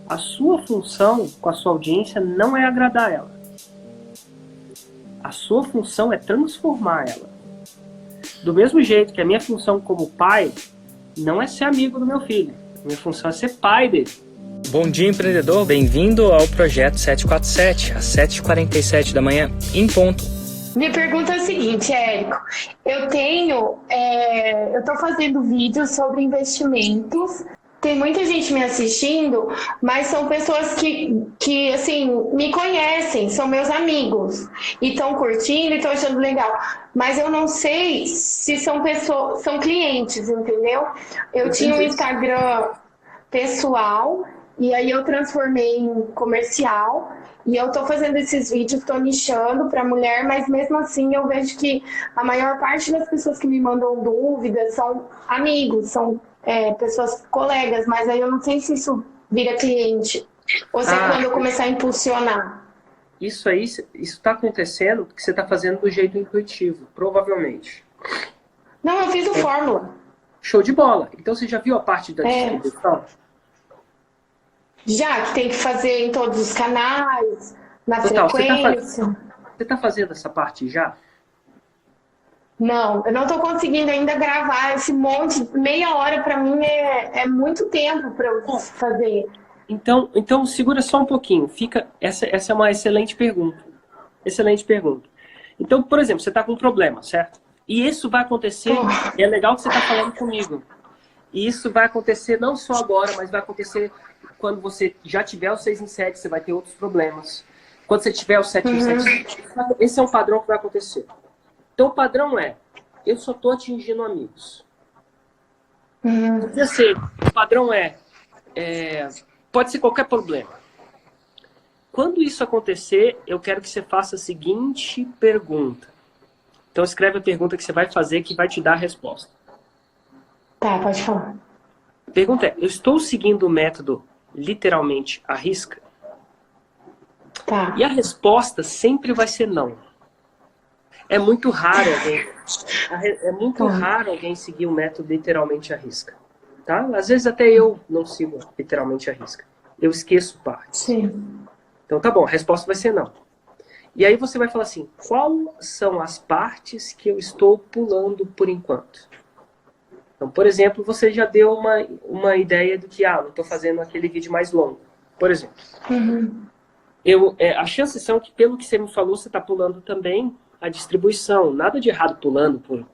A sua função com a sua audiência não é agradar ela. A sua função é transformar ela. Do mesmo jeito que a minha função como pai não é ser amigo do meu filho. A minha função é ser pai dele. Bom dia, empreendedor. Bem-vindo ao Projeto 747, às 7h47 da manhã, em ponto. Minha pergunta é a seguinte, Érico. Eu tô fazendo vídeos sobre investimentos. Tem muita gente me assistindo, mas são pessoas que assim, me conhecem, são meus amigos. E estão curtindo e estão achando legal. Mas eu não sei se são pessoas, são clientes, entendeu? Eu tinha um Instagram pessoal e aí eu transformei em comercial. E eu tô fazendo esses vídeos, tô nichando para mulher, mas mesmo assim eu vejo que a maior parte das pessoas que me mandam dúvidas são amigos, são pessoas colegas, mas aí eu não sei se isso vira cliente ou se é quando eu começar a impulsionar. Isso aí, isso tá acontecendo porque você tá fazendo do jeito intuitivo, provavelmente. Não, eu fiz o Fórmula. Show de bola. Então você já viu a parte da distribuição? Já, que tem que fazer em todos os canais, na frequência. Você tá fazendo essa parte já? Não, eu não tô conseguindo ainda gravar esse monte. Meia hora para mim é muito tempo para eu fazer. Então segura só um pouquinho. Essa é uma excelente pergunta. Excelente pergunta. Então, por exemplo, você tá com um problema, certo? E isso vai acontecer, é legal que você tá falando comigo. E isso vai acontecer não só agora, mas vai acontecer quando você já tiver o 6 em 7, você vai ter outros problemas. Quando você tiver o 7 em 7, esse é um padrão que vai acontecer. Então o padrão é, eu só estou atingindo amigos. Assim, o padrão pode ser qualquer problema. Quando isso acontecer, eu quero que você faça a seguinte pergunta. Então escreve a pergunta que você vai fazer que vai te dar a resposta. Tá, pode falar. A pergunta é, eu estou seguindo o método literalmente à risca? Tá. E a resposta sempre vai ser não. É muito raro alguém seguir o método literalmente à risca. Tá? Às vezes até eu não sigo literalmente à risca. Eu esqueço partes. Sim. Então tá bom, a resposta vai ser não. E aí você vai falar assim, quais são as partes que eu estou pulando por enquanto? Então, por exemplo, você já deu uma ideia do que, não estou fazendo aquele vídeo mais longo. Por exemplo. As chances são que, pelo que você me falou, você está pulando também a distribuição. Nada de errado pulando por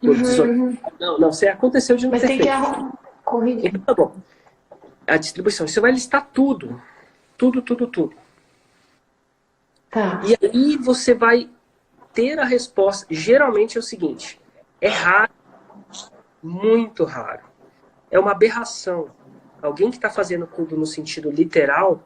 Não, você aconteceu de não Mas ter tem feito. que corrigir. Então, tá bom. A distribuição, você vai listar tudo. Tudo. Tá. E aí você vai ter a resposta. Geralmente é o seguinte, é raro, muito raro. É uma aberração. Alguém que está fazendo tudo no sentido literal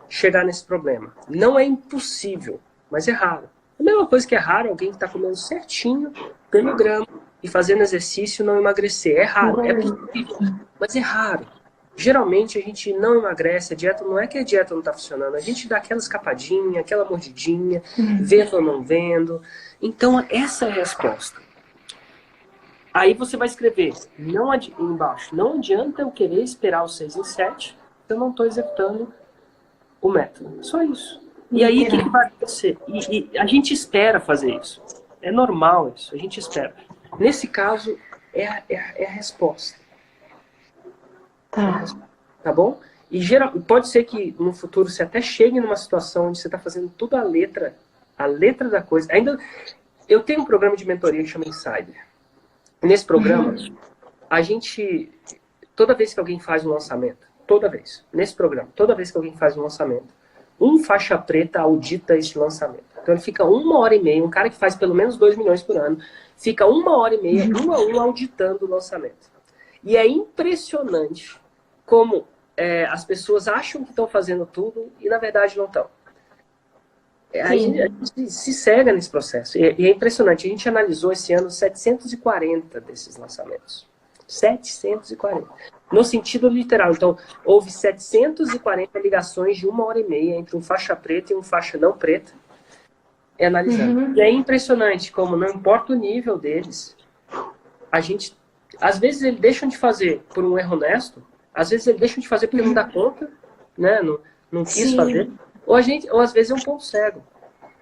chegar nesse problema. Não é impossível, mas é raro. A mesma coisa que é raro alguém que está comendo certinho, ganhando grama e fazendo exercício e não emagrecer. É raro, é possível, mas é raro. Geralmente a gente não emagrece, a dieta não é que a dieta não está funcionando, a gente dá aquela escapadinha, aquela mordidinha, vendo ou não vendo. Então essa é a resposta. Aí você vai escrever embaixo, não adianta eu querer esperar o 6 em 7 se eu não estou executando o método. Só isso. E aí o que vai acontecer? E a gente espera fazer isso. É normal isso, a gente espera. Nesse caso, é a resposta. Tá bom? E pode ser que no futuro você até chegue numa situação onde você está fazendo toda a letra da coisa. Eu tenho um programa de mentoria que chama Insider. Nesse programa, a gente, toda vez que alguém faz um lançamento, nesse programa, toda vez que alguém faz um lançamento, um faixa preta audita esse lançamento. Então ele fica 1h30, um cara que faz pelo menos 2 milhões por ano, fica 1h30, 1 a 1, auditando o lançamento. E é impressionante como as pessoas acham que estão fazendo tudo e na verdade não estão. A gente se cega nesse processo. E é impressionante. A gente analisou esse ano 740 desses lançamentos. 740. No sentido literal. Então, houve 740 ligações de 1h30 entre um faixa preta e um faixa não preta. Analisando. E é impressionante como, não importa o nível deles, às vezes eles deixam de fazer por um erro honesto, às vezes eles deixam de fazer porque não dá conta, né? Não quis Sim. fazer. Ou às vezes é um ponto cego.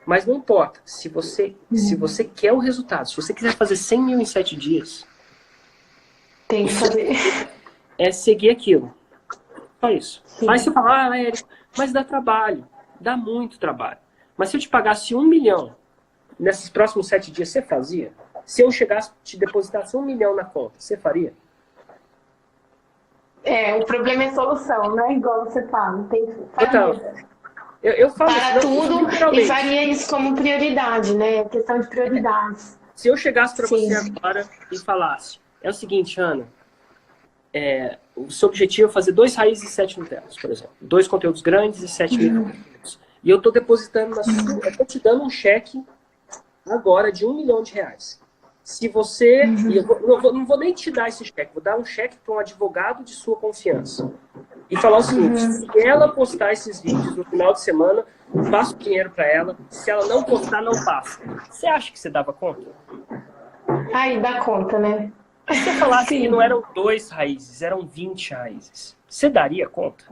Mas não importa. Se você quer o resultado, se você quiser fazer 100 mil em 7 dias, Tem que fazer. é seguir aquilo. Só isso. Sim. Aí você fala, Érico, mas dá trabalho. Dá muito trabalho. Mas se eu te pagasse 1 milhão nesses próximos 7 dias, você fazia? Se eu chegasse te depositasse 1 milhão na conta, você faria? O problema é solução, né? Igual você fala. Tem que Então, eu falo para isso, tudo e literalmente. faria isso como prioridade, né? É questão de prioridades. Se eu chegasse para Sim. você agora e falasse, é o seguinte, Ana, o seu objetivo é fazer 2 raízes e 7 Nutellas, por exemplo. 2 conteúdos grandes e 7 microconteúdos. E eu estou depositando na sua... Eu estou te dando um cheque agora de R$1 milhão. Se você... E eu não vou nem te dar esse cheque, vou dar um cheque para um advogado de sua confiança. E falar o seguinte, se ela postar esses vídeos no final de semana, passa o dinheiro para ela. Se ela não postar, não passa. Você acha que você dava conta? Aí dá conta, né? Se você falasse que não eram 2 raízes, eram 20 raízes, você daria conta?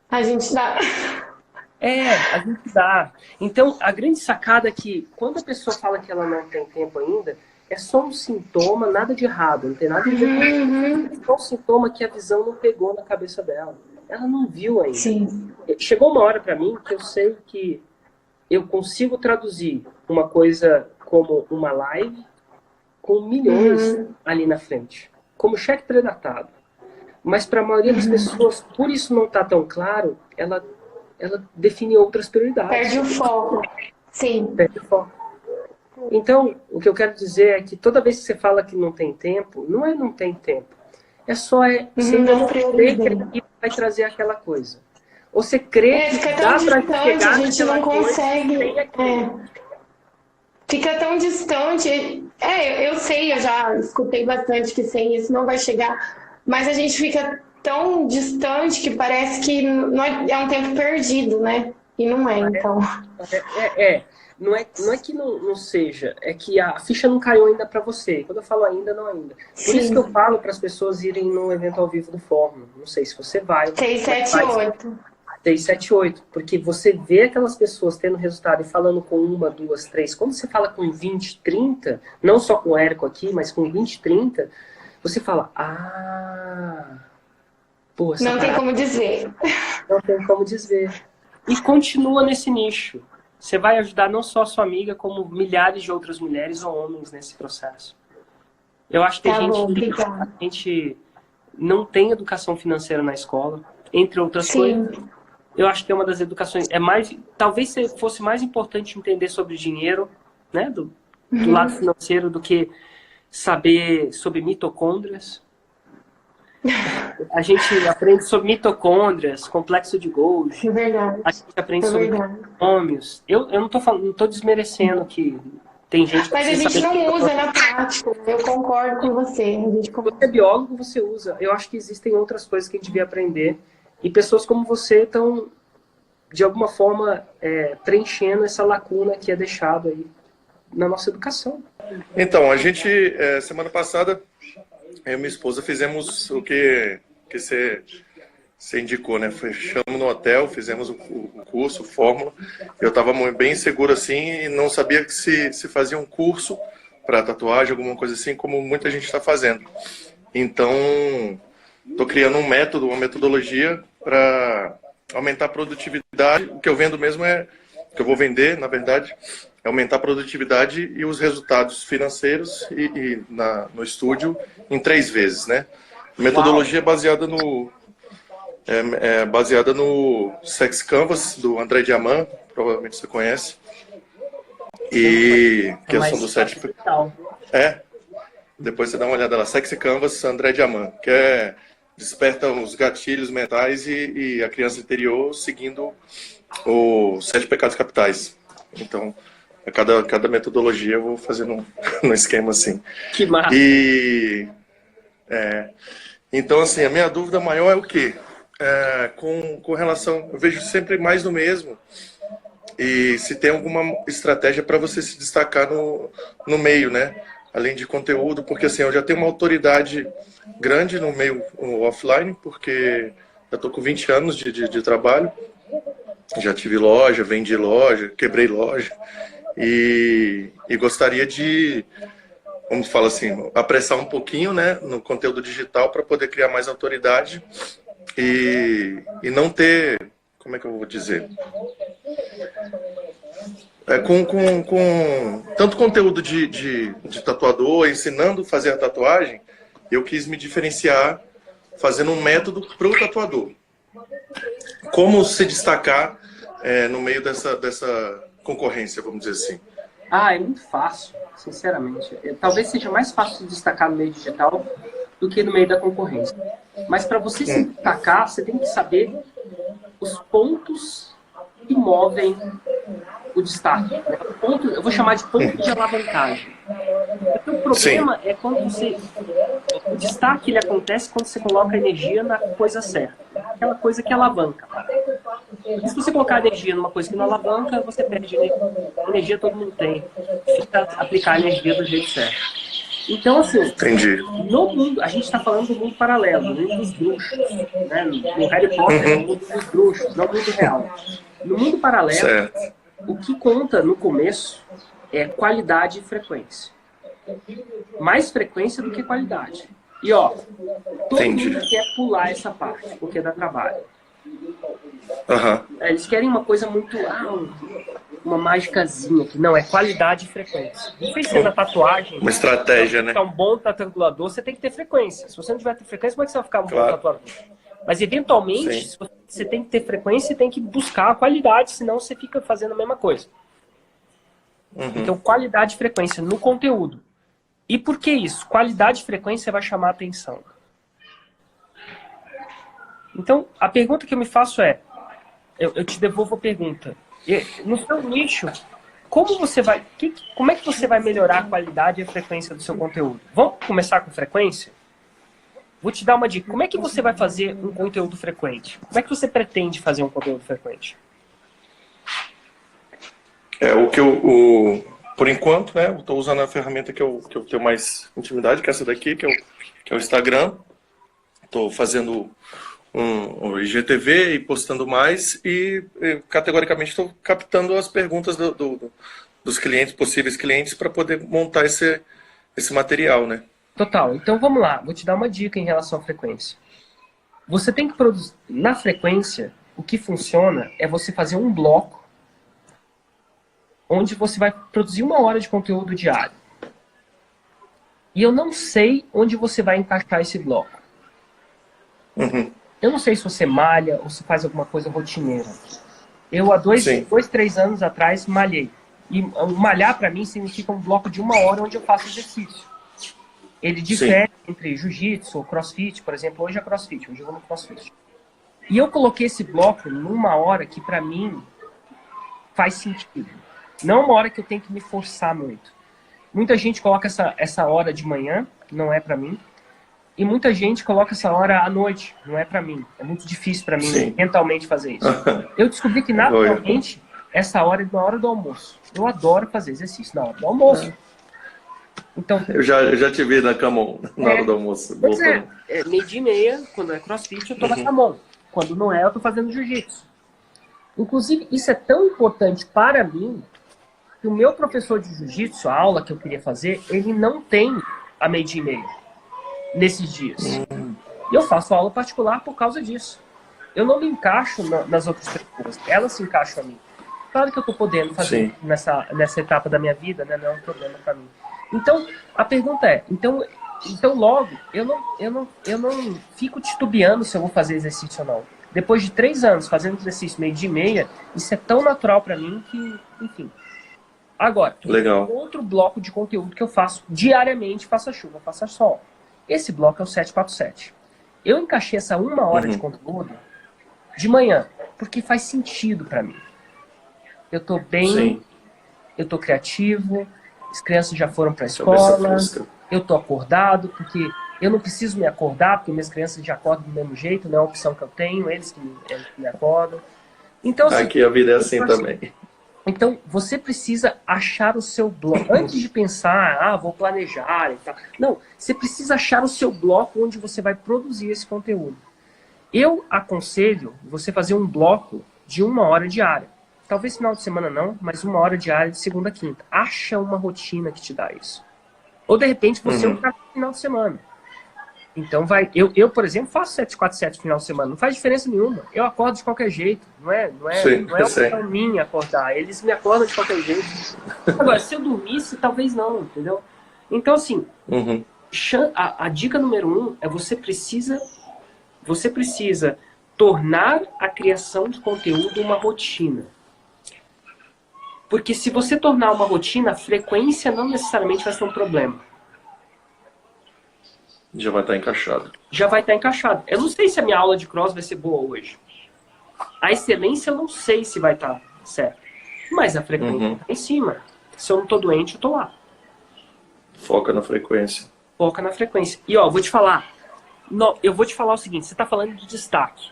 A gente dá. A gente dá. Então, a grande sacada é que quando a pessoa fala que ela não tem tempo ainda, é só um sintoma, nada de errado, não tem nada a ver com isso. É só um sintoma que a visão não pegou na cabeça dela. Ela não viu ainda. Sim. Chegou uma hora para mim que eu sei que eu consigo traduzir uma coisa como uma live com milhões ali na frente, como cheque pré-datado. Mas para a maioria das pessoas, por isso não está tão claro, ela define outras prioridades. Perde o foco. Sim. Perde o foco. Então, o que eu quero dizer é que toda vez que você fala que não tem tempo, não tem tempo. Você ainda não crê que aquilo vai trazer aquela coisa. Ou você crê que dá para chegar a gente não consegue. Coisa, fica tão distante. Eu sei, eu já escutei bastante que sem isso não vai chegar. Mas a gente fica tão distante que parece que é um tempo perdido, né? E não é, então. Não é que não seja, é que a ficha não caiu ainda para você. Quando eu falo ainda, não ainda. Por isso que eu falo para as pessoas irem no evento ao vivo do Fórmula. Não sei se você vai. 678. 678. Porque você vê aquelas pessoas tendo resultado e falando com 1, 2, 3. Quando você fala com 20, 30, não só com o Érico aqui, mas com 20, 30, você fala, pô, não tem como dizer. Não tem como dizer. E continua nesse nicho. Você vai ajudar não só a sua amiga, como milhares de outras mulheres ou homens nesse processo. Eu acho que a gente não tem educação financeira na escola, entre outras coisas. Eu acho que é uma das educações. Talvez fosse mais importante entender sobre dinheiro, né, do lado financeiro, do que saber sobre mitocôndrias. A gente aprende sobre mitocôndrias, complexo de Golgi. É verdade. A gente aprende sobre nômios. Eu não tô desmerecendo que tem gente que... Mas a gente não usa na prática. Eu concordo com você. Você é biólogo, você usa. Eu acho que existem outras coisas que a gente devia aprender. E pessoas como você estão, de alguma forma, preenchendo essa lacuna que é deixada aí na nossa educação. Então, a gente, semana passada, eu e minha esposa fizemos o que você indicou, né? Fechamos no hotel, fizemos o curso, Fórmula. Eu estava bem seguro assim e não sabia que se fazia um curso para tatuagem, alguma coisa assim, como muita gente está fazendo. Então, estou criando um método, uma metodologia para aumentar a produtividade. O que eu vendo mesmo o que eu vou vender, na verdade, é aumentar a produtividade e os resultados financeiros no estúdio em 3 vezes, né? A metodologia é baseada no Sex Canvas, do André Diamant, provavelmente você conhece. E que é do 7... Depois você dá uma olhada lá, Sex Canvas, André Diamant, que desperta os gatilhos mentais e a criança interior seguindo os 7 pecados capitais. Então, a cada metodologia eu vou fazendo um esquema assim. Que massa! Então, assim, a minha dúvida maior é o quê? Com relação... Eu vejo sempre mais do mesmo. E se tem alguma estratégia para você se destacar no meio, né? Além de conteúdo, porque assim, eu já tenho uma autoridade grande no meio offline, porque já estou com 20 anos de trabalho, já tive loja, vendi loja, quebrei loja, e gostaria de, como fala assim, apressar um pouquinho, né, no conteúdo digital para poder criar mais autoridade e não ter, como é que eu vou dizer? Com tanto conteúdo de tatuador, ensinando a fazer a tatuagem, eu quis me diferenciar fazendo um método para o tatuador. Como se destacar no meio dessa concorrência, vamos dizer assim? Ah, é muito fácil, sinceramente. Talvez seja mais fácil de destacar no meio digital do que no meio da concorrência. Mas para você se destacar, você tem que saber os pontos que movem o destaque. Né? Eu vou chamar de ponto de alavancagem. Porque o problema é quando você... O destaque ele acontece quando você coloca a energia na coisa certa. Aquela coisa que alavanca. E se você colocar energia numa coisa que não alavanca, você perde energia. Energia todo mundo tem. Fica aplicar a energia do jeito certo. Então, assim, Entendi. No mundo, a gente está falando do mundo paralelo, do mundo dos bruxos. Né? No Harry Potter é o mundo dos bruxos, não o mundo real. No mundo paralelo, Certo. o que conta no começo é qualidade e frequência. Mais frequência do que qualidade. E ó, todo Entendi. mundo quer pular essa parte, porque dá trabalho. Aham. Eles querem uma coisa muito... uma mágicazinha, que não, é qualidade e frequência. Não sei se é na tatuagem... Uma estratégia, né? Para um bom tatuador, você tem que ter frequência. Se você não tiver frequência, como é que você vai ficar um Claro. bom tatuador? Mas, eventualmente, Sim. você tem que ter frequência e tem que buscar a qualidade, senão você fica fazendo a mesma coisa. Então, qualidade e frequência no conteúdo. E por que isso? Qualidade e frequência vai chamar a atenção. Então, a pergunta que eu me faço é, eu te devolvo a pergunta. No seu nicho, como é que você vai melhorar a qualidade e a frequência do seu conteúdo? Vamos começar com frequência? Vou te dar uma dica. Como é que você vai fazer um conteúdo frequente? Como é que você pretende fazer um conteúdo frequente? Por enquanto, né, eu estou usando a ferramenta que eu tenho mais intimidade, que é essa daqui, que é o Instagram. Estou fazendo um IGTV e postando mais e categoricamente estou captando as perguntas dos clientes, possíveis clientes, para poder montar esse material, né? Total. Então vamos lá. Vou te dar uma dica em relação à frequência. Você tem que produzir... Na frequência, o que funciona é você fazer um bloco onde você vai produzir 1 hora de conteúdo diário. E eu não sei onde você vai encaixar esse bloco. Eu não sei se você malha ou se faz alguma coisa rotineira. Eu, há 3 anos atrás, malhei. E malhar, para mim, significa um bloco de 1 hora onde eu faço exercício. Ele difere entre jiu-jitsu ou crossfit, por exemplo. Hoje é crossfit, hoje eu vou no crossfit. E eu coloquei esse bloco numa hora que, para mim, faz sentido. Não uma hora que eu tenho que me forçar muito. Muita gente coloca essa hora de manhã, não é para mim. E muita gente coloca essa hora à noite, não é para mim. É muito difícil para mim mentalmente fazer isso. Eu descobri que naturalmente essa hora é na hora do almoço. Eu adoro fazer exercício na hora do almoço. Então, eu já te vi na cama na hora do almoço. Pois é, 12h30, quando é crossfit, eu tô na cama. Quando não é, eu tô fazendo jiu-jitsu. Inclusive, isso é tão importante para mim que o meu professor de jiu-jitsu, a aula que eu queria fazer, ele não tem a 12h30 nesses dias. E eu faço aula particular por causa disso. Eu não me encaixo nas outras pessoas, elas se encaixam a mim. Claro que eu tô podendo fazer nessa etapa da minha vida, né? Não é um problema para mim. Então, a pergunta é, então logo, eu não fico titubeando se eu vou fazer exercício ou não. Depois de 3 anos fazendo exercício 12h30, isso é tão natural para mim que, enfim. Agora, legal. Outro bloco de conteúdo que eu faço diariamente, faça chuva, faça sol. Esse bloco é o 747. Eu encaixei essa 1 hora de conteúdo de manhã, porque faz sentido para mim. Eu tô bem, eu tô criativo, as crianças já foram para a escola, eu tô acordado, porque eu não preciso me acordar, porque minhas crianças já acordam do mesmo jeito, não é a opção que eu tenho, eles que me acordam. Então, assim, aqui a vida é assim também. Então, você precisa achar o seu bloco. Antes de pensar, vou planejar e tal. Não, você precisa achar o seu bloco onde você vai produzir esse conteúdo. Eu aconselho você fazer um bloco de 1 hora diária. Talvez final de semana não, mas 1 hora diária de segunda a quinta. Acha uma rotina que te dá isso. Ou de repente você é um cara no final de semana. Então eu, por exemplo, faço 747 no final de semana. Não faz diferença nenhuma. Eu acordo de qualquer jeito. Não é opção minha acordar. Eles me acordam de qualquer jeito. Agora, se eu dormisse, talvez não, entendeu? Então, assim, a dica número 1 é você precisa tornar a criação de conteúdo uma rotina. Porque se você tornar uma rotina, a frequência não necessariamente vai ser um problema. Já vai estar encaixado. Já vai estar encaixado. Eu não sei se a minha aula de cross vai ser boa hoje. A excelência eu não sei se vai estar certo. Mas a frequência está em cima. Se eu não estou doente, eu estou lá. Foca na frequência. Foca na frequência. E ó, vou te falar. Eu vou te falar o seguinte. Você está falando de destaque.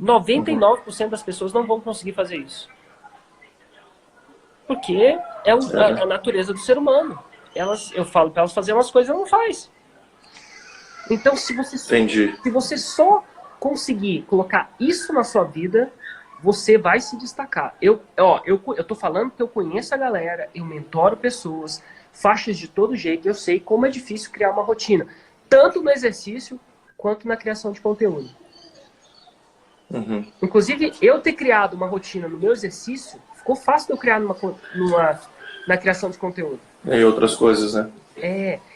99% das pessoas não vão conseguir fazer isso. Porque é a natureza do ser humano. Eu falo para elas fazerem umas coisas, ela não faz. Então, se você só conseguir colocar isso na sua vida, você vai se destacar. Eu tô falando que eu conheço a galera, eu mentoro pessoas, faixas de todo jeito, eu sei como é difícil criar uma rotina, tanto no exercício quanto na criação de conteúdo. Inclusive, eu ter criado uma rotina no meu exercício, ficou fácil de eu criar na criação de conteúdo. E outras coisas, né?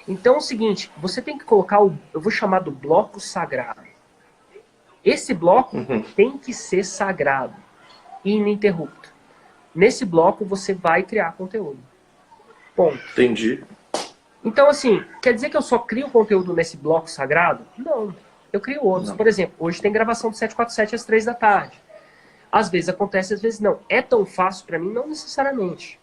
Então é o seguinte, você tem que colocar eu vou chamar do bloco sagrado. Esse bloco tem que ser sagrado, ininterrupto. Nesse bloco você vai criar conteúdo. Ponto. Entendi. Então assim, quer dizer que eu só crio conteúdo nesse bloco sagrado? Não, eu crio outros. Não. Por exemplo, hoje tem gravação do 747 às 3 da tarde. Às vezes acontece, às vezes não. É tão fácil para mim? Não necessariamente.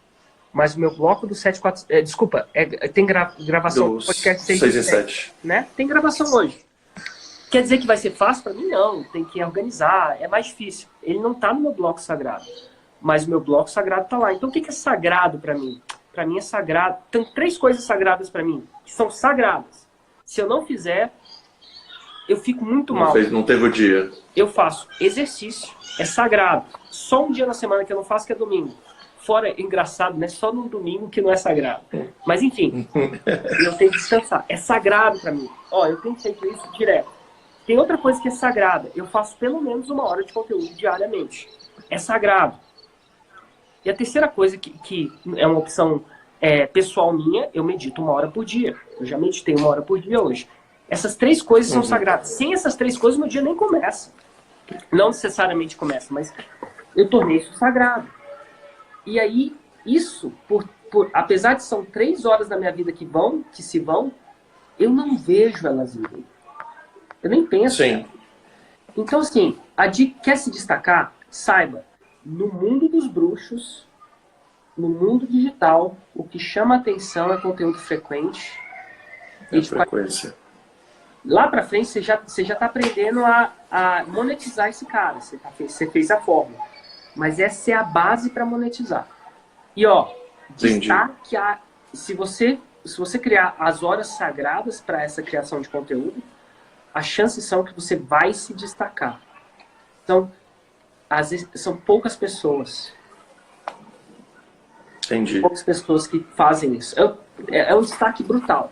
Mas o meu bloco do 747... desculpa, tem gravação do podcast 6 e 7. Né? Tem gravação hoje. Quer dizer que vai ser fácil para mim? Não. Tem que organizar. É mais difícil. Ele não está no meu bloco sagrado. Mas o meu bloco sagrado está lá. Então o que é sagrado para mim? Para mim é sagrado. Tem 3 coisas sagradas para mim. Que são sagradas. Se eu não fizer, eu fico muito mal. Não teve o dia. Eu faço exercício. É sagrado. Só um dia na semana que eu não faço, que é domingo. Fora, engraçado, né? Só no domingo que não é sagrado. Mas enfim, eu tenho que descansar. É sagrado pra mim. Ó, eu tenho feito isso direto. Tem outra coisa que é sagrada. Eu faço pelo menos 1 hora de conteúdo diariamente. É sagrado. E a terceira coisa que é uma opção pessoal minha, eu medito 1 hora por dia. Eu já meditei 1 hora por dia hoje. Essas 3 coisas são sagradas. Sem essas 3 coisas, meu dia nem começa. Não necessariamente começa, mas eu tornei isso sagrado. E aí, isso, apesar de são 3 horas da minha vida que se vão, eu não vejo elas irem. Eu nem penso. Sim. Então, assim, a dica, quer se destacar? Saiba, no mundo dos bruxos, no mundo digital, o que chama atenção é conteúdo frequente. E frequência. Lá pra frente, você já tá aprendendo a monetizar esse cara. Você fez a fórmula. Mas essa é a base para monetizar. E ó, destaque se você criar as horas sagradas para essa criação de conteúdo, as chances são que você vai se destacar. Então, às vezes, são poucas pessoas. Entendi. Poucas pessoas que fazem isso. É um destaque brutal.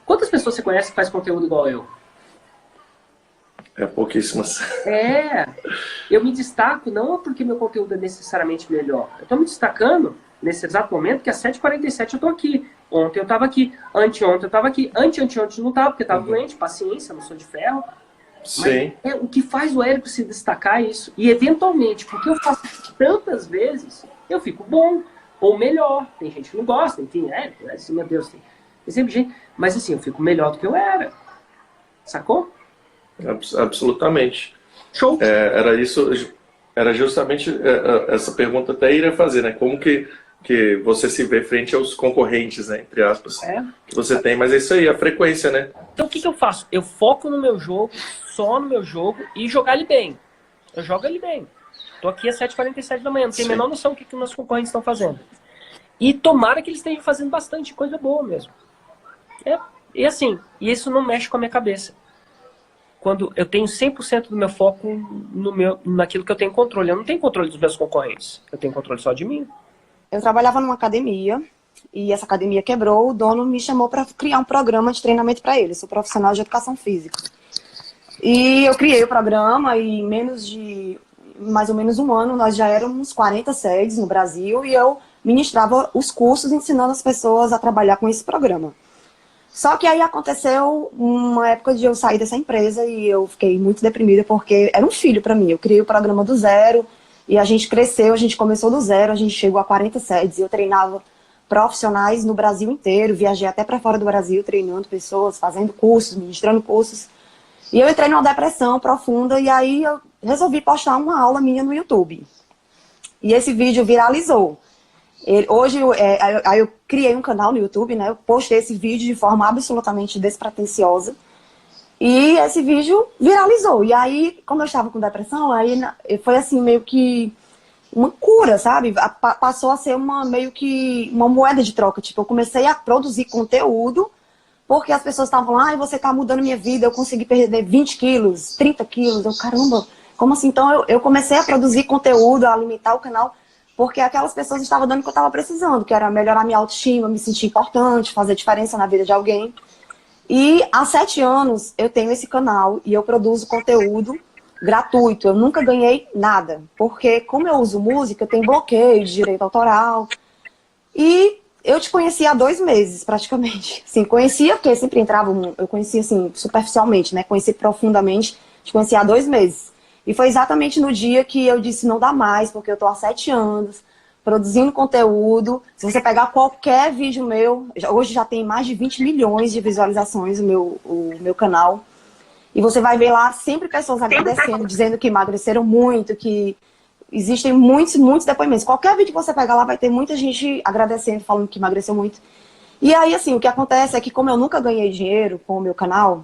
Quantas pessoas você conhece que faz conteúdo igual eu? Pouquíssimas. Eu me destaco não porque meu conteúdo é necessariamente melhor. Eu estou me destacando nesse exato momento que às 7h47 eu estou aqui. Ontem eu estava aqui. Anteontem eu estava aqui. Anteontem não estava porque estava doente. Paciência, não sou de ferro. Sim. Mas o que faz o Érico se destacar é isso. E eventualmente, porque eu faço tantas vezes, eu fico bom ou melhor. Tem gente que não gosta, enfim. Assim, meu Deus, tem sempre gente. Mas assim, eu fico melhor do que eu era. Sacou? Absolutamente. Show. Era justamente essa pergunta até iria fazer, né? Como que você se vê frente aos concorrentes, né? Entre aspas, que você tem, mas é isso aí, a frequência, né? Então o que eu faço? Eu foco no meu jogo, só no meu jogo e jogar ele bem. Eu jogo ele bem. Tô aqui às 7h47 da manhã, não tenho a menor noção do que meus concorrentes estão fazendo. E tomara que eles estejam fazendo bastante coisa boa mesmo. E assim, isso não mexe com a minha cabeça. quando eu tenho 100% do meu foco naquilo que eu tenho controle. Eu não tenho controle dos meus concorrentes. Eu tenho controle só de mim. Eu trabalhava numa academia e essa academia quebrou. O dono me chamou para criar um programa de treinamento para ele. Eu sou profissional de educação física. E eu criei o programa e em menos de mais ou menos um ano nós já éramos 40 sedes no Brasil e eu ministrava os cursos ensinando as pessoas a trabalhar com esse programa. Só que aí aconteceu uma época de eu sair dessa empresa e eu fiquei muito deprimida porque era um filho para mim. Eu criei o programa do zero e a gente cresceu, a gente começou do zero, a gente chegou a 40 sedes e eu treinava profissionais no Brasil inteiro, viajei até para fora do Brasil treinando pessoas, fazendo cursos, ministrando cursos. E eu entrei numa depressão profunda e aí eu resolvi postar uma aula minha no YouTube. E esse vídeo viralizou. Hoje eu criei um canal no YouTube, né? Eu postei esse vídeo de forma absolutamente despretensiosa. E esse vídeo viralizou. E aí, como eu estava com depressão, aí foi assim, meio que uma cura, sabe? Passou a ser meio que uma moeda de troca. Tipo, eu comecei a produzir conteúdo porque as pessoas estavam lá, você tá mudando minha vida, eu consegui perder 20 quilos, 30 quilos. Eu, caramba, como assim? Então eu comecei a produzir conteúdo, a alimentar o canal, porque aquelas pessoas estavam dando o que eu estava precisando, que era melhorar minha autoestima, me sentir importante, fazer diferença na vida de alguém. E há 7 anos eu tenho esse canal e eu produzo conteúdo gratuito. Eu nunca ganhei nada, porque como eu uso música, eu tenho bloqueio de direito autoral. E eu te conheci há 2 meses, praticamente. Assim, conhecia, porque sempre entrava, eu conhecia assim, superficialmente, né? Conheci profundamente, te conheci há 2 meses. E foi exatamente no dia que eu disse, não dá mais, porque eu tô há 7 anos produzindo conteúdo. Se você pegar qualquer vídeo meu, hoje já tem mais de 20 milhões de visualizações o meu canal. E você vai ver lá sempre pessoas agradecendo, dizendo que emagreceram muito, que existem muitos depoimentos. Qualquer vídeo que você pegar lá vai ter muita gente agradecendo, falando que emagreceu muito. E aí, assim, o que acontece é que como eu nunca ganhei dinheiro com o meu canal,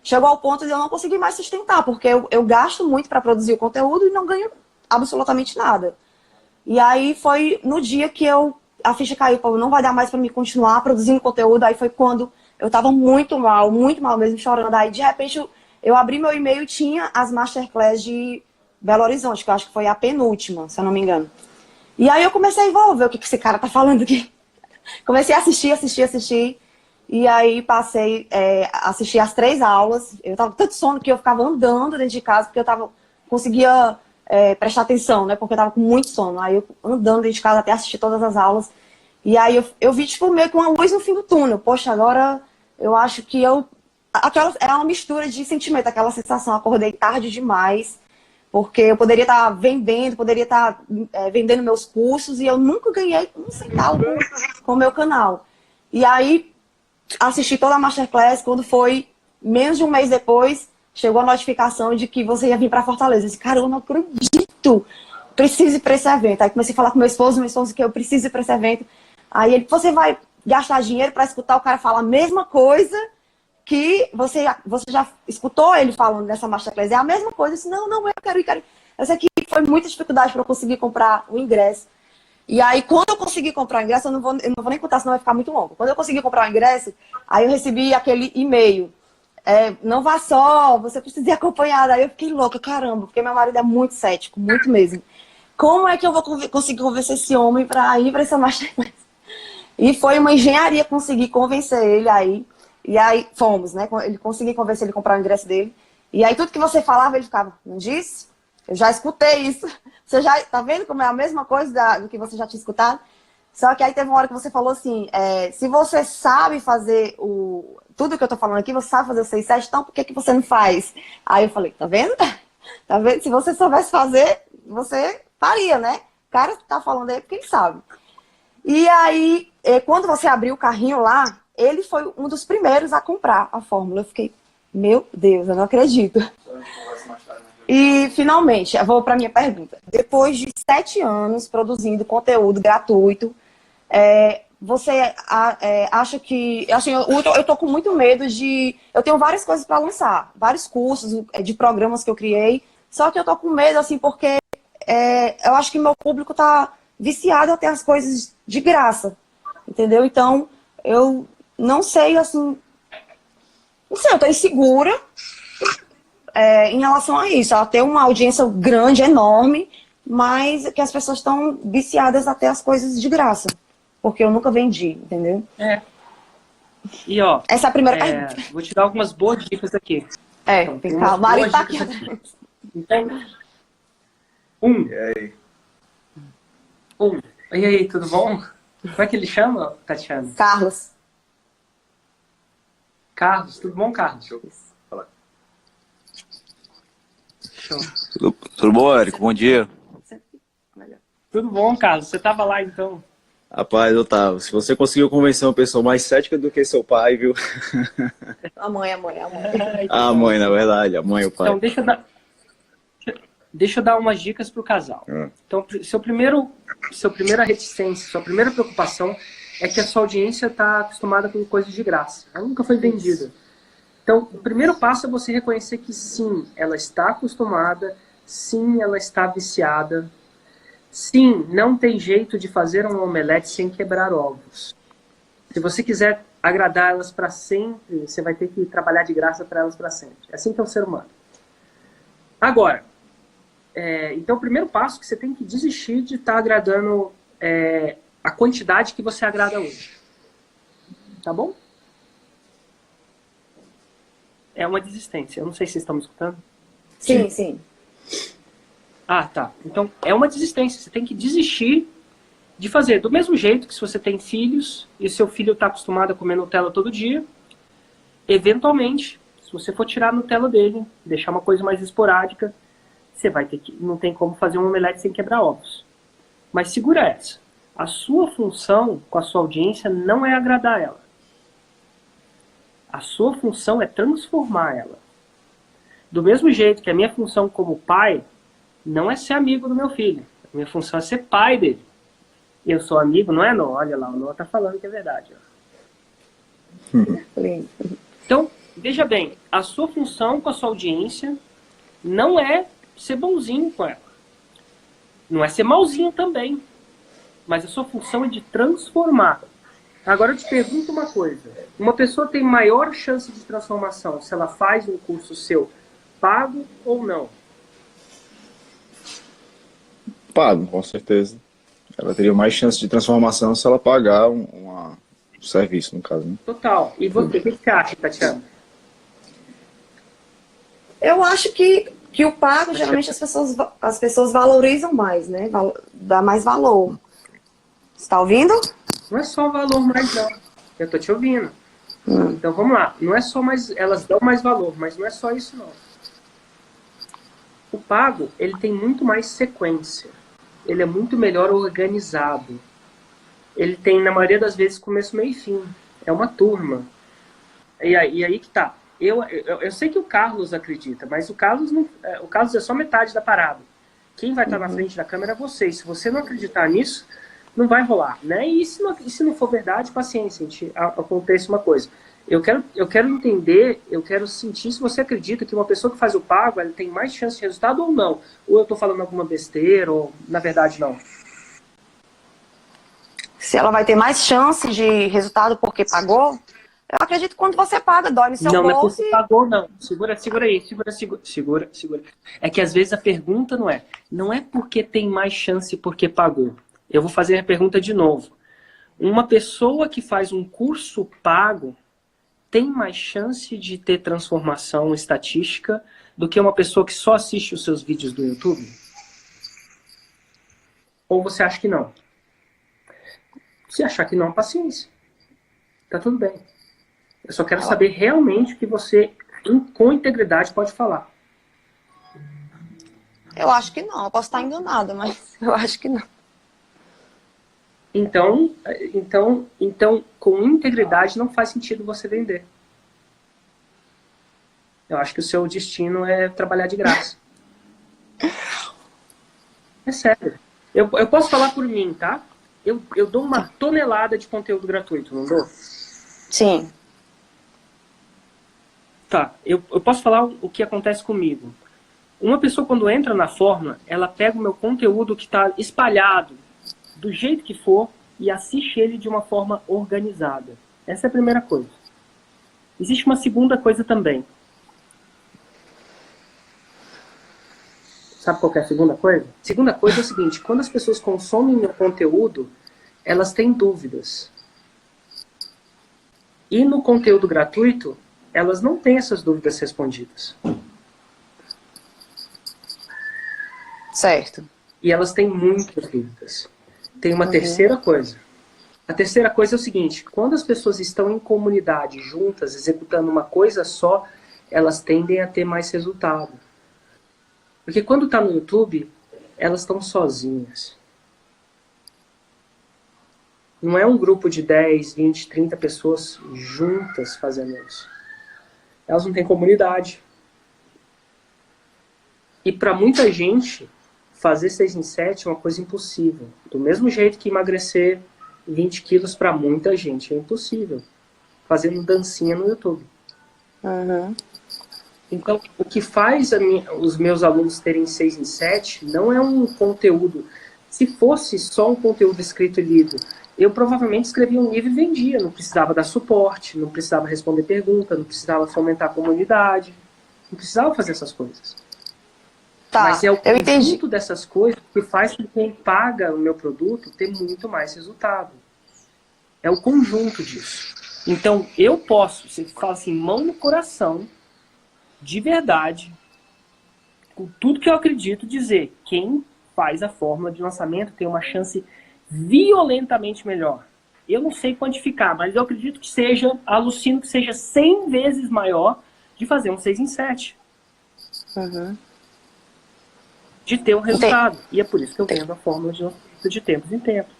chegou ao ponto de eu não conseguir mais sustentar, porque eu gasto muito para produzir o conteúdo e não ganho absolutamente nada. E aí foi no dia que a ficha caiu, não vai dar mais para mim continuar produzindo conteúdo. Aí foi quando eu tava muito mal mesmo, chorando. Aí de repente eu abri meu e-mail e tinha as Masterclass de Belo Horizonte, que eu acho que foi a penúltima, se eu não me engano. E aí eu comecei a ver o que esse cara tá falando aqui. Comecei a assistir. E aí passei a assistir as 3 aulas. Eu tava tanto sono que eu ficava andando dentro de casa, porque eu conseguia prestar atenção, né? Porque eu tava com muito sono. Aí eu andando dentro de casa até assistir todas as aulas. E aí eu vi, tipo, meio que uma luz no fim do túnel. Poxa, agora eu acho que é uma mistura de sentimento, aquela sensação, acordei tarde demais, porque eu poderia estar vendendo meus cursos e eu nunca ganhei um centavo com o meu canal. E aí assisti toda a Masterclass. Quando foi menos de um mês depois, chegou a notificação de que você ia vir para Fortaleza. Eu disse, cara, eu não acredito, preciso ir para esse evento. Aí comecei a falar com meu esposo que eu preciso ir para esse evento. Aí ele, você vai gastar dinheiro para escutar o cara falar a mesma coisa que você já escutou ele falando nessa Masterclass? É a mesma coisa. Eu disse, não, eu quero ir. Essa aqui foi muita dificuldade para eu conseguir comprar o ingresso. E aí, quando eu consegui comprar o ingresso, eu não vou nem contar, senão vai ficar muito longo. Quando eu consegui comprar o ingresso, aí eu recebi aquele e-mail. Não vá só, você precisa ir acompanhada. Aí eu fiquei louca, caramba, porque meu marido é muito cético, muito mesmo. Como é que eu vou conseguir convencer esse homem para ir para essa Masterclass? E foi uma engenharia conseguir convencer ele aí. E aí fomos, né? Consegui convencer ele a comprar o ingresso dele. E aí tudo que você falava, ele ficava, não disse? Eu já escutei isso. Você já tá vendo como é a mesma coisa do que você já tinha escutado? Só que aí teve uma hora que você falou assim, se você sabe fazer tudo que eu tô falando aqui, você sabe fazer o 6-7, então por que você não faz? Aí eu falei, tá vendo? Tá vendo? Se você soubesse fazer, você faria, né? O cara que tá falando aí porque ele sabe. E aí, quando você abriu o carrinho lá, ele foi um dos primeiros a comprar a fórmula. Eu fiquei, meu Deus, eu não acredito. E, finalmente, eu vou para a minha pergunta. Depois de 7 anos produzindo conteúdo gratuito, você acha que... Assim, eu tô com muito medo de... Eu tenho várias coisas para lançar, vários cursos de programas que eu criei, só que eu tô com medo, assim, porque eu acho que meu público tá viciado a ter as coisas de graça, entendeu? Então, eu não sei, assim... Não sei, eu tô insegura em relação a isso. Ela tem uma audiência grande, enorme, mas que as pessoas estão viciadas até as coisas de graça. Porque eu nunca vendi, entendeu? E ó, essa é a primeira pergunta. Vou te dar algumas boas dicas aqui. Tem que falar. O marido tá aqui. Então, E aí, tudo bom? Como é que ele chama, Tatiana? Carlos. Carlos, tudo bom, Carlos? Deixa eu falar. Show. Tudo bom, Érico? Bom dia. Tudo bom, Carlos? Você tava lá, então? Rapaz, eu tava. Se você conseguiu convencer uma pessoa mais cética do que seu pai, viu? A mãe. A mãe, na verdade. A mãe e o pai. Então, deixa eu dar umas dicas pro casal. Então, sua primeira reticência, sua primeira preocupação é que a sua audiência está acostumada com coisas de graça. Ela nunca foi vendida. Então, o primeiro passo é você reconhecer que sim, ela está acostumada, sim, ela está viciada, sim, não tem jeito de fazer um omelete sem quebrar ovos. Se você quiser agradar elas para sempre, você vai ter que trabalhar de graça para elas para sempre. É assim que é o ser humano. Agora, então o primeiro passo é que você tem que desistir de estar agradando a quantidade que você agrada hoje. Tá bom? É uma desistência. Eu não sei se vocês estão me escutando. Sim. Ah, tá. Então, é uma desistência. Você tem que desistir de fazer. Do mesmo jeito que se você tem filhos e seu filho está acostumado a comer Nutella todo dia, eventualmente, se você for tirar a Nutella dele, deixar uma coisa mais esporádica, você vai ter que... Não tem como fazer um omelete sem quebrar ovos. Mas segura essa. A sua função com a sua audiência não é agradar ela. A sua função é transformar ela. Do mesmo jeito que a minha função como pai não é ser amigo do meu filho. A minha função é ser pai dele. Eu sou amigo, não é não? Olha lá, o Noah tá falando que é verdade. Ó. Então, veja bem, a sua função com a sua audiência não é ser bonzinho com ela. Não é ser malzinho também. Mas a sua função é de transformar. Agora eu te pergunto uma coisa. Uma pessoa tem maior chance de transformação se ela faz um curso seu pago ou não? Pago, com certeza. Ela teria mais chance de transformação se ela pagar um serviço, no caso. Né? Total. E você, o que você acha, Tatiana? Eu acho que o pago, geralmente as pessoas valorizam mais, né? Dá mais valor. Você tá ouvindo? Não é só valor mais não. Eu tô te ouvindo. Então vamos lá. Não é só mais... Elas dão mais valor, mas não é só isso não. O pago, ele tem muito mais sequência. Ele é muito melhor organizado. Ele tem, na maioria das vezes, começo, meio e fim. É uma turma. E aí que tá. Eu sei que o Carlos acredita, mas o Carlos é só metade da parada. Quem vai estar na frente da câmera é você. Se você não acreditar nisso, não vai rolar, né? E se não for verdade, paciência, gente, acontece uma coisa. Eu quero entender, eu quero sentir se você acredita que uma pessoa que faz o pago, ela tem mais chance de resultado ou não. Ou eu tô falando alguma besteira, ou na verdade não. Se ela vai ter mais chance de resultado porque pagou, eu acredito que quando você paga, dói no seu bolso. Não é porque pagou, não. Segura aí, segura. É que às vezes a pergunta não é porque tem mais chance porque pagou. Eu vou fazer a pergunta de novo. Uma pessoa que faz um curso pago tem mais chance de ter transformação estatística do que uma pessoa que só assiste os seus vídeos do YouTube? Ou você acha que não? Se achar que não, paciência. Tá tudo bem. Eu só quero saber realmente o que você, com integridade, pode falar. Eu acho que não. Eu posso estar enganada, mas eu acho que não. Então, com integridade não faz sentido você vender. Eu acho que o seu destino é trabalhar de graça. É sério. Eu posso falar por mim, tá? Eu dou uma tonelada de conteúdo gratuito, não dou? Sim. Tá, eu posso falar o que acontece comigo. Uma pessoa, quando entra na Fórmula, ela pega o meu conteúdo que está espalhado, do jeito que for, e assiste ele de uma forma organizada. Essa é a primeira coisa. Existe uma segunda coisa também. Sabe qual que é a segunda coisa? A segunda coisa é o seguinte, quando as pessoas consomem meu conteúdo, elas têm dúvidas. E no conteúdo gratuito, elas não têm essas dúvidas respondidas. Certo. E elas têm muitas dúvidas. Tem uma terceira coisa. A terceira coisa é o seguinte, quando as pessoas estão em comunidade, juntas, executando uma coisa só, elas tendem a ter mais resultado. Porque quando está no YouTube, elas estão sozinhas. Não é um grupo de 10, 20, 30 pessoas juntas fazendo isso. Elas não têm comunidade. E para muita gente, fazer 6 em 7 é uma coisa impossível. Do mesmo jeito que emagrecer 20 quilos para muita gente é impossível. Fazendo dancinha no YouTube. Uhum. Então, o que faz os meus alunos terem 6 em 7 não é um conteúdo. Se fosse só um conteúdo escrito e lido, eu provavelmente escrevia um livro e vendia. Não precisava dar suporte, não precisava responder pergunta, não precisava fomentar a comunidade. Não precisava fazer essas coisas. Tá, mas é o eu entendi. conjunto dessas coisas que faz com que quem paga o meu produto ter muito mais resultado. É o conjunto disso. Então, eu posso, você fala assim, mão no coração, de verdade, com tudo que eu acredito, dizer quem faz a fórmula de lançamento tem uma chance violentamente melhor. Eu não sei quantificar, mas eu acredito que seja, alucino que seja 100 vezes maior de fazer um 6 em 7. Uhum. De ter um resultado. E é por isso que eu vendo a fórmula de lançamento de tempos em tempos.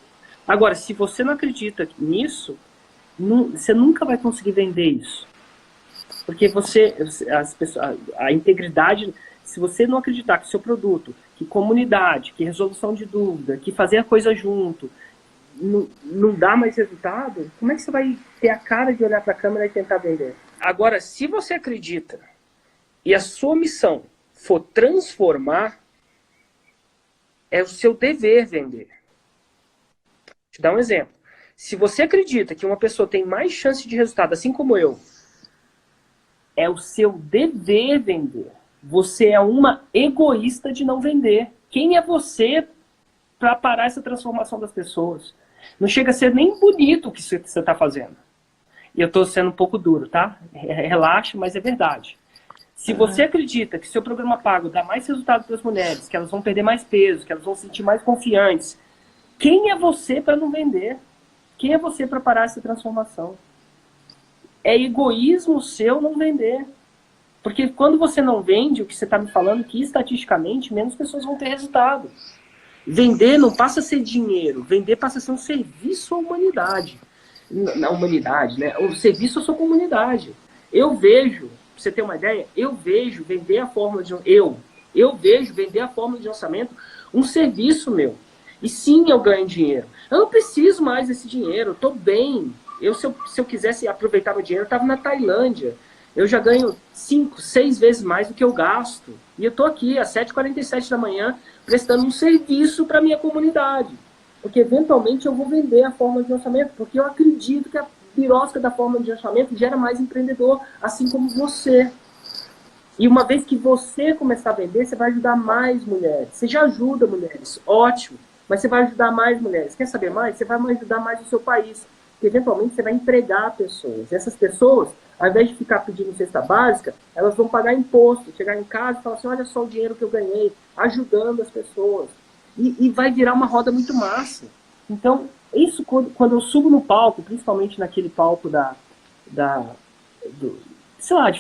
Agora, se você não acredita nisso, você nunca vai conseguir vender isso. Porque a integridade, se você não acreditar que o seu produto, que comunidade, que resolução de dúvida, que fazer a coisa junto, não dá mais resultado, como é que você vai ter a cara de olhar para a câmera e tentar vender? Agora, se você acredita e a sua missão for transformar, é o seu dever vender. Vou te dar um exemplo. Se você acredita que uma pessoa tem mais chance de resultado, assim como eu, é o seu dever vender. Você é uma egoísta de não vender. Quem é você para parar essa transformação das pessoas? Não chega a ser nem bonito o que você está fazendo. E eu estou sendo um pouco duro, tá? Relaxa, mas é verdade. Se você acredita que seu programa pago dá mais resultado para as mulheres, que elas vão perder mais peso, que elas vão se sentir mais confiantes, quem é você para não vender? Quem é você para parar essa transformação? É egoísmo seu não vender. Porque quando você não vende, o que você está me falando, que estatisticamente menos pessoas vão ter resultado. Vender não passa a ser dinheiro, vender passa a ser um serviço à humanidade. Na humanidade, né? Um serviço à sua comunidade. Eu vejo, pra você ter uma ideia, eu vejo vender a fórmula de eu vejo vender a fórmula de lançamento um serviço meu. E sim, eu ganho dinheiro. Eu não preciso mais desse dinheiro, eu estou bem. Se eu quisesse aproveitar meu dinheiro, eu estava na Tailândia. Eu já ganho 5, 6 vezes mais do que eu gasto. E eu estou aqui às 7h47 da manhã prestando um serviço para a minha comunidade. Porque eventualmente eu vou vender a fórmula de lançamento, porque eu acredito que a pirosca da fórmula de lançamento gera mais empreendedor, assim como você. E uma vez que você começar a vender, você vai ajudar mais mulheres. Você já ajuda mulheres, ótimo. Mas você vai ajudar mais mulheres. Quer saber mais? Você vai ajudar mais o seu país. Porque eventualmente você vai empregar pessoas. E essas pessoas, ao invés de ficar pedindo cesta básica, elas vão pagar imposto. Chegar em casa e falar assim, olha só o dinheiro que eu ganhei, ajudando as pessoas. E vai virar uma roda muito massa. Então, isso quando eu subo no palco, principalmente naquele palco de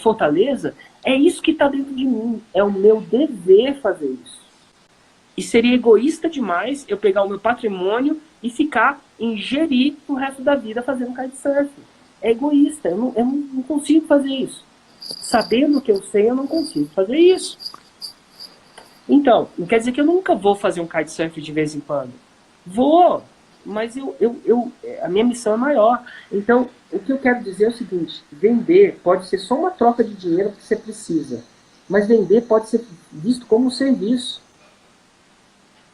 Fortaleza, é isso que está dentro de mim. É o meu dever fazer isso. E seria egoísta demais eu pegar o meu patrimônio e ficar ingerir o resto da vida fazendo kitesurf. É egoísta, eu não consigo fazer isso. Sabendo o que eu sei, eu não consigo fazer isso. Então, não quer dizer que eu nunca vou fazer um kitesurf de vez em quando. Vou, mas a minha missão é maior. Então, o que eu quero dizer é o seguinte, vender pode ser só uma troca de dinheiro que você precisa, mas vender pode ser visto como um serviço.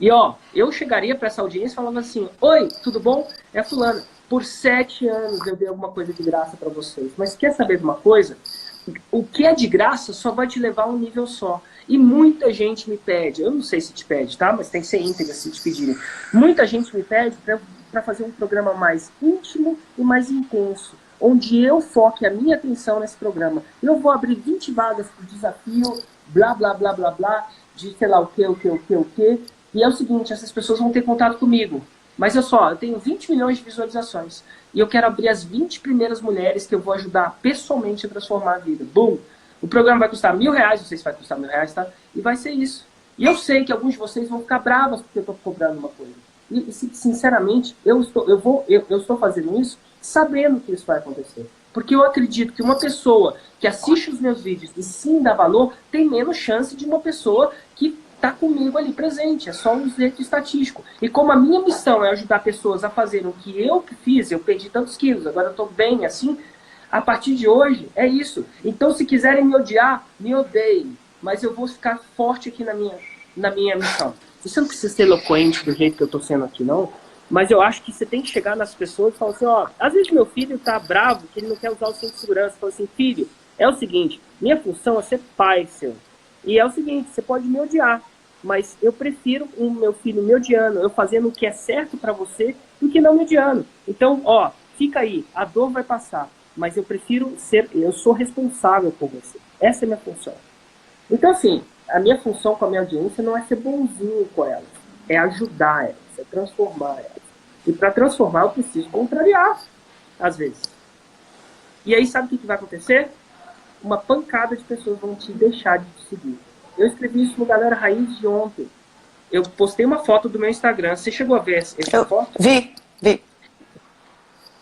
E ó, eu chegaria para essa audiência e falava assim, oi, tudo bom? É a fulana. Por 7 anos eu dei alguma coisa de graça para vocês. Mas quer saber de uma coisa? O que é de graça só vai te levar a um nível só. E muita gente me pede, eu não sei se te pede, tá? Mas tem que ser íntegra se te pedirem. Muita gente me pede para fazer um programa mais íntimo e mais intenso, onde eu foque a minha atenção nesse programa. Eu vou abrir 20 vagas por desafio, blá, blá, blá, blá, blá, de sei lá o quê. E é o seguinte, essas pessoas vão ter contato comigo. Mas eu tenho 20 milhões de visualizações. E eu quero abrir as 20 primeiras mulheres que eu vou ajudar pessoalmente a transformar a vida. Bum! O programa vai custar R$1.000, não sei se vai custar R$1.000, tá? E vai ser isso. E eu sei que alguns de vocês vão ficar bravos porque eu estou cobrando uma coisa. E sinceramente, eu estou fazendo isso sabendo que isso vai acontecer. Porque eu acredito que uma pessoa que assiste os meus vídeos e sim dá valor, tem menos chance de uma pessoa que está comigo ali presente. É só um jeito estatístico. E como a minha missão é ajudar pessoas a fazerem o que eu fiz, eu perdi tantos quilos, agora eu estou bem assim, a partir de hoje é isso. Então se quiserem me odiar, me odeiem. Mas eu vou ficar forte aqui na minha missão. Você não precisa ser eloquente do jeito que eu estou sendo aqui, não. Mas eu acho que você tem que chegar nas pessoas e falar assim, ó, às vezes meu filho tá bravo, que ele não quer usar o cinto de segurança. Fala assim, filho, é o seguinte, minha função é ser pai seu. E é o seguinte, você pode me odiar, mas eu prefiro o meu filho me odiando, eu fazendo o que é certo para você, do que não me odiando. Então, ó, fica aí, a dor vai passar, mas eu prefiro eu sou responsável por você. Essa é a minha função. Então, assim, a minha função com a minha audiência não é ser bonzinho com elas, é ajudar elas, é transformar elas. E para transformar eu preciso contrariar, às vezes. E aí sabe o que vai acontecer? Uma pancada de pessoas vão te deixar de te seguir. Eu escrevi isso no Galera Raiz de ontem. Eu postei uma foto do meu Instagram. Você chegou a ver essa foto? Vi.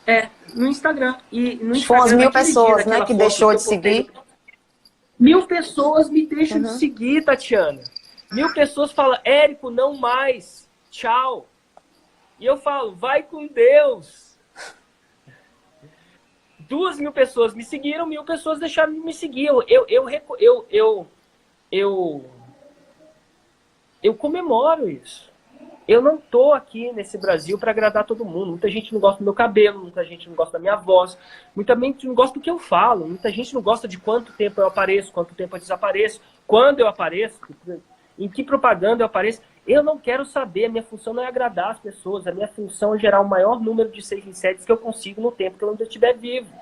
É, no Instagram. E no Instagram, Foram as 1.000 pessoas, né, que deixou de seguir. 1.000 pessoas me deixam de seguir, Tatiana. 1.000 pessoas falam, Érico, não mais. Tchau. E eu falo, vai com Deus. 2.000 pessoas me seguiram, 1.000 pessoas deixaram de me seguir. Eu comemoro isso. Eu não tô aqui nesse Brasil para agradar todo mundo. Muita gente não gosta do meu cabelo, muita gente não gosta da minha voz, muita gente não gosta do que eu falo, muita gente não gosta de quanto tempo eu apareço, quanto tempo eu desapareço, quando eu apareço, em que propaganda eu apareço. Eu não quero saber, a minha função não é agradar as pessoas, a minha função é gerar o maior número de 6 em 7 que eu consigo no tempo que eu ainda estiver vivo.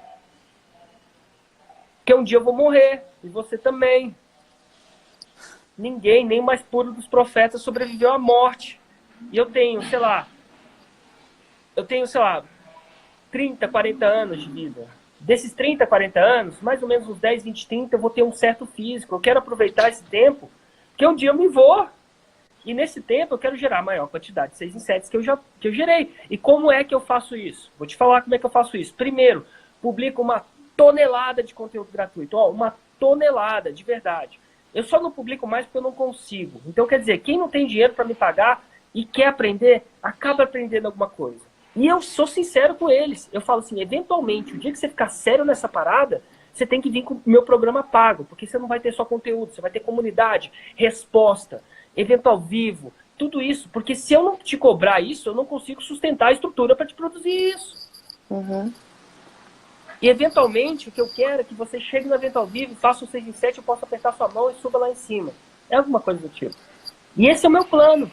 Porque um dia eu vou morrer, e você também. Ninguém, nem o mais puro dos profetas, sobreviveu à morte. E eu tenho, sei lá, 30, 40 anos de vida. Desses 30, 40 anos, mais ou menos uns 10, 20, 30, eu vou ter um certo físico. Eu quero aproveitar esse tempo, porque um dia eu me vou. E nesse tempo eu quero gerar a maior quantidade de 6 em 7 que eu gerei. E como é que eu faço isso? Vou te falar como é que eu faço isso. Primeiro, publico uma tonelada de conteúdo gratuito. Ó, uma tonelada, de verdade. Eu só não publico mais porque eu não consigo. Então, quer dizer, quem não tem dinheiro para me pagar e quer aprender, acaba aprendendo alguma coisa. E eu sou sincero com eles. Eu falo assim, eventualmente, o dia que você ficar sério nessa parada, você tem que vir com o meu programa pago, porque você não vai ter só conteúdo, você vai ter comunidade, resposta, evento ao vivo, tudo isso. Porque se eu não te cobrar isso, eu não consigo sustentar a estrutura para te produzir isso. E eventualmente, o que eu quero é que você chegue no evento ao vivo, faça um 6 em 7, eu possa apertar sua mão e suba lá em cima. É alguma coisa do tipo. E esse é o meu plano.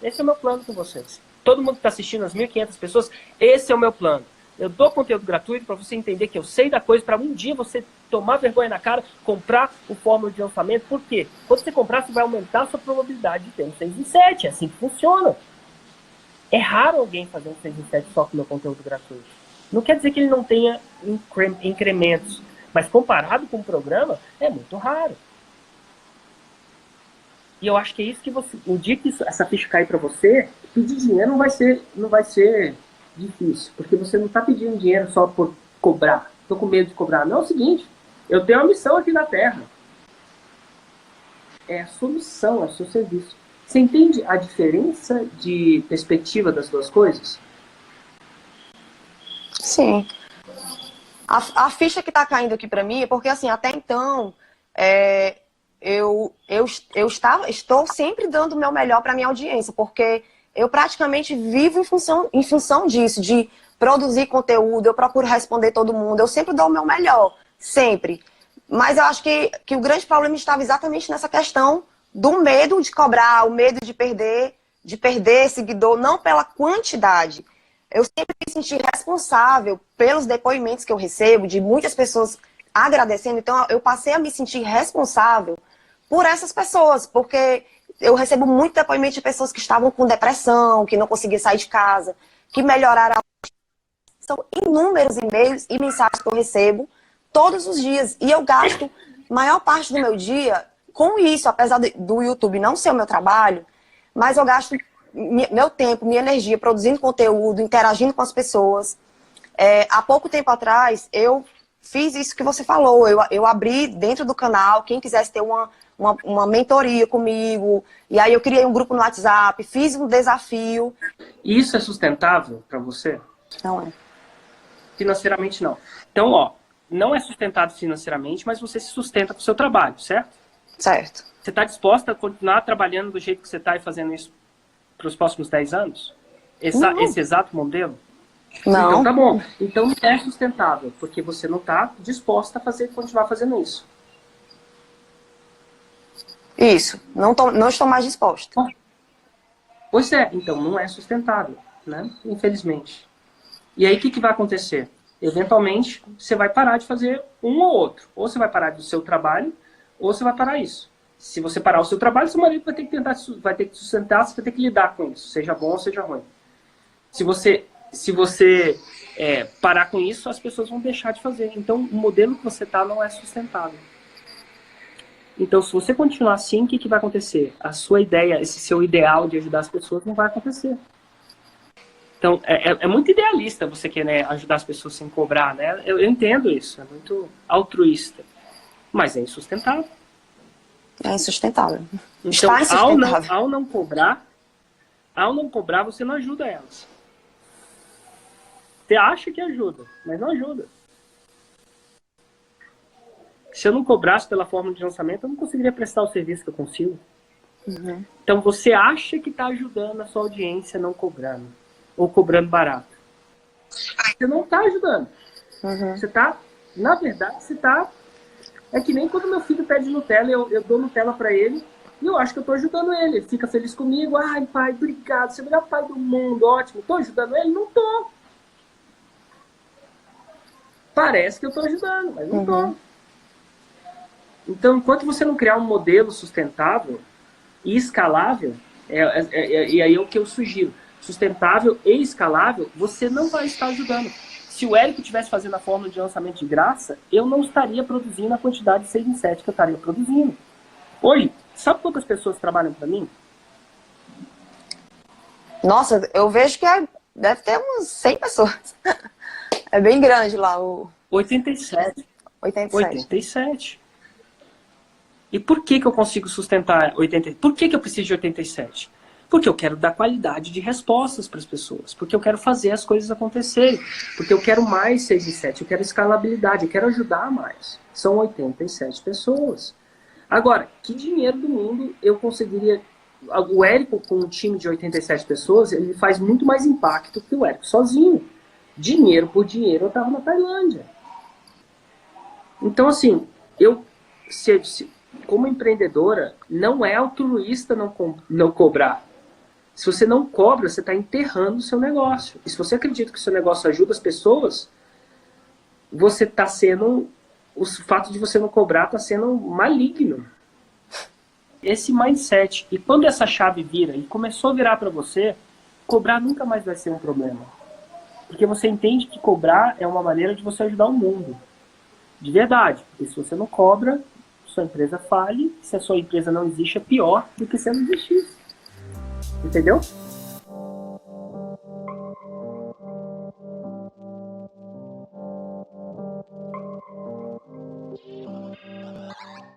Esse é o meu plano com vocês. Todo mundo que está assistindo, as 1.500 pessoas, esse é o meu plano. Eu dou conteúdo gratuito para você entender que eu sei da coisa, para um dia você tomar vergonha na cara, comprar o fórmula de lançamento. Por quê? Quando você comprar, você vai aumentar a sua probabilidade de ter um 6 em 7. É assim que funciona. É raro alguém fazer um 6 em 7 só com o meu conteúdo gratuito. Não quer dizer que ele não tenha incrementos, mas comparado com o programa, é muito raro. E eu acho que é isso que você... O dia que essa ficha cair para você, pedir dinheiro não vai ser difícil, porque você não está pedindo dinheiro só por cobrar. Estou com medo de cobrar. Não, é o seguinte, eu tenho uma missão aqui na Terra. É a sua missão, é o seu serviço. Você entende a diferença de perspectiva das duas coisas? Sim. A ficha que está caindo aqui para mim é porque, assim, até então, eu estou sempre dando o meu melhor para minha audiência, porque eu praticamente vivo em função disso, de produzir conteúdo, eu procuro responder todo mundo, eu sempre dou o meu melhor, sempre. Mas eu acho que o grande problema estava exatamente nessa questão do medo de cobrar, o medo de perder seguidor, não pela quantidade. Eu sempre me senti responsável pelos depoimentos que eu recebo, de muitas pessoas agradecendo, então eu passei a me sentir responsável por essas pessoas, porque eu recebo muito depoimento de pessoas que estavam com depressão, que não conseguiam sair de casa, que melhoraram. São inúmeros e-mails e mensagens que eu recebo todos os dias. E eu gasto maior parte do meu dia com isso, apesar do YouTube não ser o meu trabalho, mas eu gasto meu tempo, minha energia produzindo conteúdo, interagindo com as pessoas. Há pouco tempo atrás, eu fiz isso que você falou. Eu abri dentro do canal, quem quisesse ter uma mentoria comigo, e aí eu criei um grupo no WhatsApp, fiz um desafio. Isso é sustentável para você? Não é. Financeiramente, não. Então, ó, não é sustentado financeiramente, mas você se sustenta com o seu trabalho, certo? Certo. Você está disposta a continuar trabalhando do jeito que você está e fazendo isso para os próximos 10 anos? Esse exato modelo? Não. Então tá bom. Então não é sustentável, porque você não está disposta a continuar fazendo isso. Isso. Não estou mais disposta. Bom, pois é, então não é sustentável, né? Infelizmente. E aí o que vai acontecer? Eventualmente você vai parar de fazer um ou outro. Ou você vai parar do seu trabalho, ou você vai parar isso. Se você parar o seu trabalho, seu marido vai ter que sustentar, você vai ter que lidar com isso, seja bom ou seja ruim. Se você parar com isso, as pessoas vão deixar de fazer. Então, o modelo que você está não é sustentável. Então, se você continuar assim, o que vai acontecer? A sua ideia, esse seu ideal de ajudar as pessoas não vai acontecer. Então, é muito idealista você querer ajudar as pessoas sem cobrar, né? Eu entendo isso, é muito altruísta. Mas é insustentável. É insustentável. Então, Está insustentável. Ao não cobrar, você não ajuda elas. Você acha que ajuda, mas não ajuda. Se eu não cobrasse pela forma de lançamento, eu não conseguiria prestar o serviço que eu consigo. Uhum. Então, você acha que está ajudando a sua audiência não cobrando. Ou cobrando barato. Você não está ajudando. Uhum. Você está, na verdade, você está... É que nem quando meu filho pede Nutella, eu dou Nutella para ele, e eu acho que eu estou ajudando ele. Ele fica feliz comigo. Ai, pai, obrigado. Você é o melhor pai do mundo, ótimo. Estou ajudando ele? Não estou. Parece que eu estou ajudando, mas não estou. Então, enquanto você não criar um modelo sustentável e escalável, e aí é o que eu sugiro, sustentável e escalável, você não vai estar ajudando. Se o Érico estivesse fazendo a fórmula de lançamento de graça, eu não estaria produzindo a quantidade de 6 em 7 que eu estaria produzindo. Hoje, sabe quantas pessoas trabalham para mim? Nossa, eu vejo que deve ter uns 100 pessoas. É bem grande lá o... 87. 87. E por que eu consigo sustentar 87? Por que eu preciso de 87? Porque eu quero dar qualidade de respostas para as pessoas. Porque eu quero fazer as coisas acontecerem. Porque eu quero mais 6 em 7. Eu quero escalabilidade. Eu quero ajudar mais. São 87 pessoas. Agora, que dinheiro do mundo eu conseguiria... O Érico, com um time de 87 pessoas, ele faz muito mais impacto que o Érico sozinho. Dinheiro por dinheiro, eu estava na Tailândia. Então, assim, como empreendedora, não é altruísta não cobrar. Se você não cobra, você está enterrando o seu negócio. E se você acredita que o seu negócio ajuda as pessoas, você está sendo... O fato de você não cobrar está sendo maligno. Esse mindset. E quando essa chave vira, e começou a virar para você, cobrar nunca mais vai ser um problema. Porque você entende que cobrar é uma maneira de você ajudar o mundo. De verdade. Porque se você não cobra, sua empresa fale. Se a sua empresa não existe, é pior do que se ela não existisse. Entendeu?